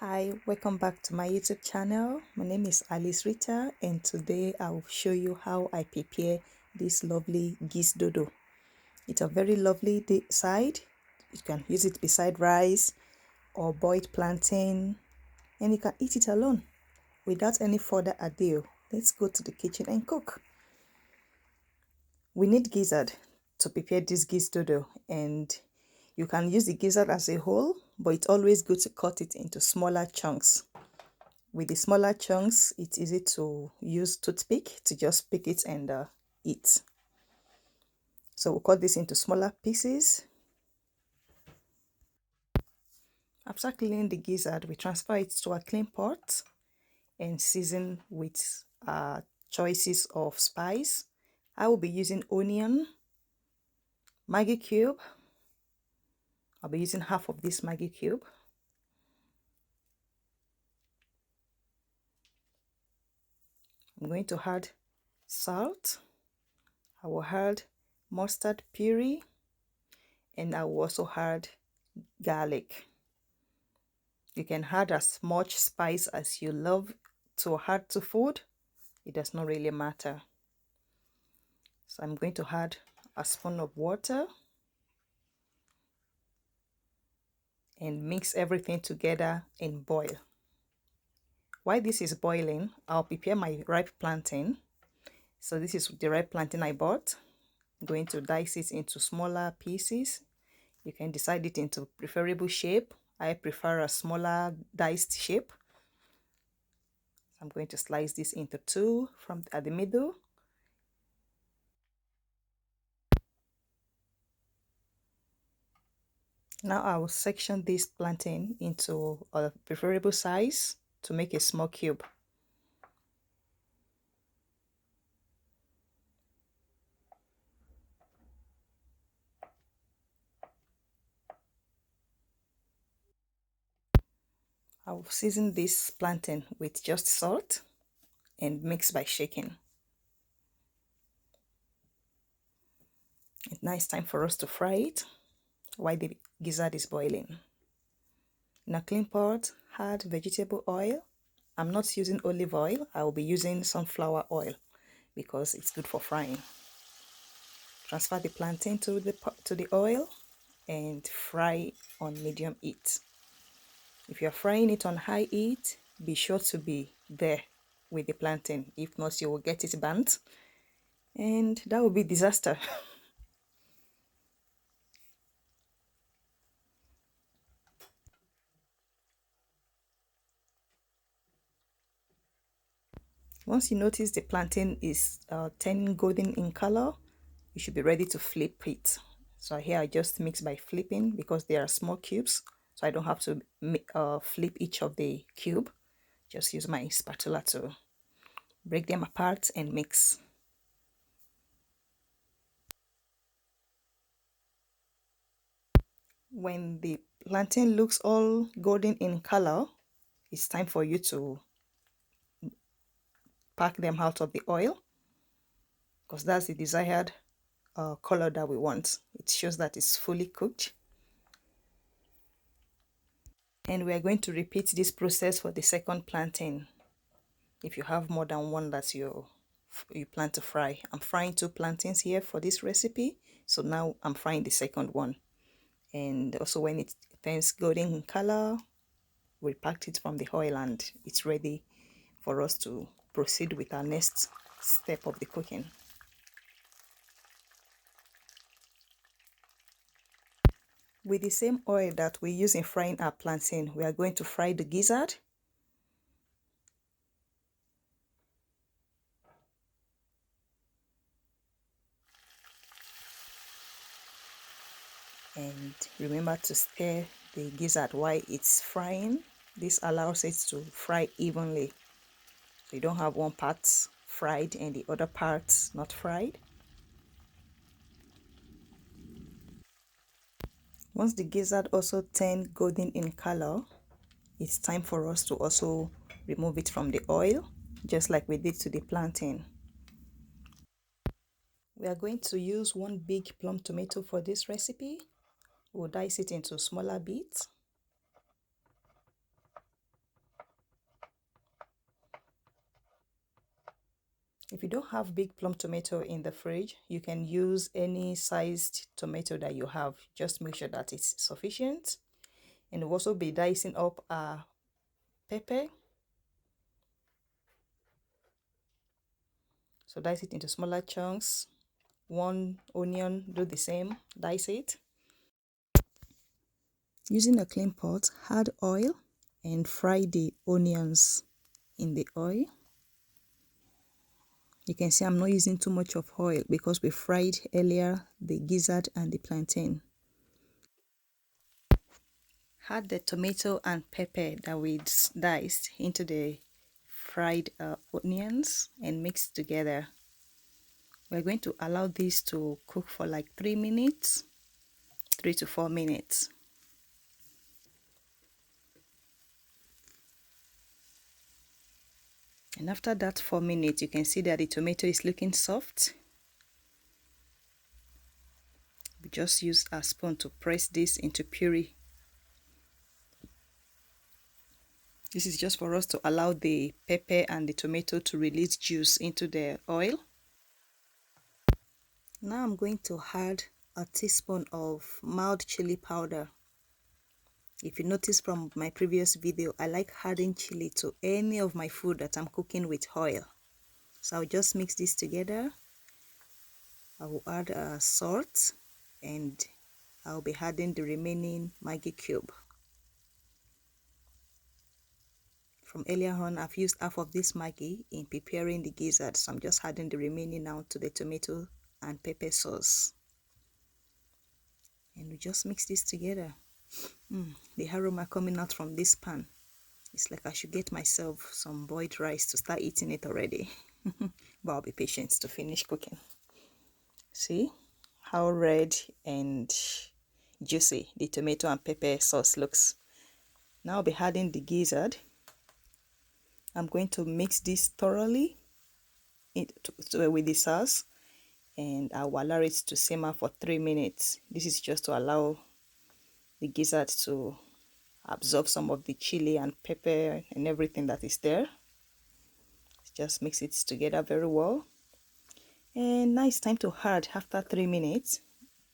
Hi, welcome back to my YouTube channel. My name is Alice Rita, and today I'll show you how I prepare this lovely Gizdodo. It's a very lovely side. You can use it beside rice or boiled plantain, and you can eat it alone. Without any further ado, let's go to the kitchen and cook. We need gizzard to prepare this Gizdodo, and you can use the gizzard as a whole, but it's always good to cut it into smaller chunks. With the smaller chunks, it's easy to use toothpick to just pick it and eat. So we'll cut this into smaller pieces. After cleaning the gizzard, we transfer it to a clean pot and season with choices of spice. I will be using onion, Maggi cube. I'll be using half of this Maggi cube. I'm going to add salt. I will add mustard puree, and I will also add garlic. You can add as much spice as you love to add to food. It does not really matter. So I'm going to add a spoon of water and mix everything together and boil. While this is boiling, I'll prepare my ripe plantain. So this is the ripe plantain I bought. I'm going to dice it into smaller pieces. You can decide it into preferable shape. I prefer a smaller diced shape. I'm going to slice this into two from at the middle. Now I will section this plantain into a preferable size to make a small cube. I will season this plantain with just salt and mix by shaking. Now it's time for us to fry it while the gizzard is boiling. In a clean pot, add vegetable oil. I'm not using olive oil. I will be using sunflower oil because it's good for frying. Transfer the plantain to the oil and fry on medium heat. If you're frying it on high heat, be sure to be there with the plantain. If not, you will get it burnt, and that will be disaster. Once you notice the plantain is turning golden in color, you should be ready to flip it. So here I just mix by flipping because they are small cubes, so I don't have to flip each of the cube. Just use my spatula to break them apart and mix. When the plantain looks all golden in color, it's time for you to pack them out of the oil because that's the desired color that we want. It shows that it's fully cooked. And we are going to repeat this process for the second plantain. If you have more than one that you plan to fry. I'm frying two plantains here for this recipe, so now I'm frying the second one. And also when it turns golden in color, we packed it from the oil and it's ready for us to proceed with our next step of the cooking. With the same oil that we use in frying our plantain, we are going to fry the gizzard. And remember to stir the gizzard while it's frying. This allows it to fry evenly. So you don't have one part fried and the other part not fried. Once the gizzard also turned golden in color, it's time for us to also remove it from the oil, just like we did to the plantain. We are going to use one big plum tomato for this recipe. We'll dice it into smaller bits. If you don't have big plum tomato in the fridge, you can use any sized tomato that you have. Just make sure that it's sufficient. And we'll also be dicing up our pepper. So dice it into smaller chunks. One onion, do the same, dice it. Using a clean pot, add oil and fry the onions in the oil. You can see I'm not using too much of oil because we fried earlier the gizzard and the plantain. Add the tomato and pepper that we diced into the fried onions and mix together. We're going to allow this to cook for like 3 minutes, 3 to 4 minutes. And after that 4 minutes, you can see that the tomato is looking soft. We just use a spoon to press this into puree. This is just for us to allow the pepper and the tomato to release juice into the oil. Now I'm going to add a teaspoon of mild chili powder. If you notice from my previous video, I like adding chili to any of my food that I'm cooking with oil. So I'll just mix this together. I will add salt and I'll be adding the remaining Maggi cube. From earlier on, I've used half of this Maggi in preparing the gizzard, so I'm just adding the remaining now to the tomato and pepper sauce. And we just mix this together. The aroma coming out from this pan. It's like I should get myself some boiled rice to start eating it already. But I'll be patient to finish cooking. See how red and juicy the tomato and pepper sauce looks. Now I'll be adding the gizzard. I'm going to mix this thoroughly with the sauce, and I will allow it to simmer for 3 minutes. This is just to allow the gizzard to absorb some of the chili and pepper and everything that is there. Just mix it together very well. And now it's time to add, after 3 minutes,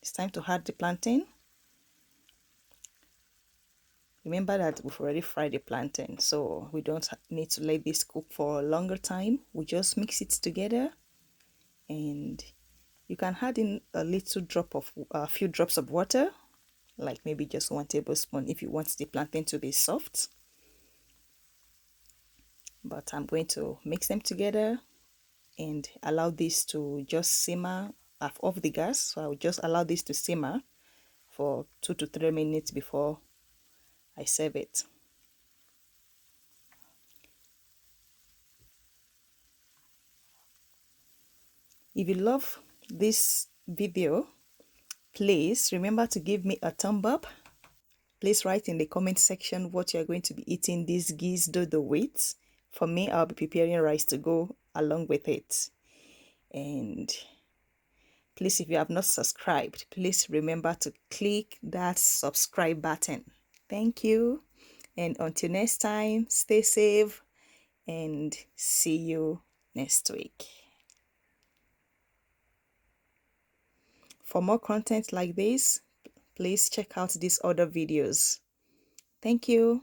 it's time to add the plantain. Remember that we've already fried the plantain, so we don't need to let this cook for a longer time. We just mix it together, and you can add in a few drops of water, like maybe just 1 tablespoon if you want the plantain to be soft. But I'm going to mix them together and allow this to just simmer. I've off the gas, so I will just allow this to simmer for 2 to 3 minutes before I serve it. If you love this video, please remember to give me a thumb up. Please write in the comment section what you're going to be eating this Gizdodo with. For me, I'll be preparing rice to go along with it. And please, if you have not subscribed, please remember to click that subscribe button. Thank you. And until next time, stay safe and see you next week. For more content like this, please check out these other videos. Thank you.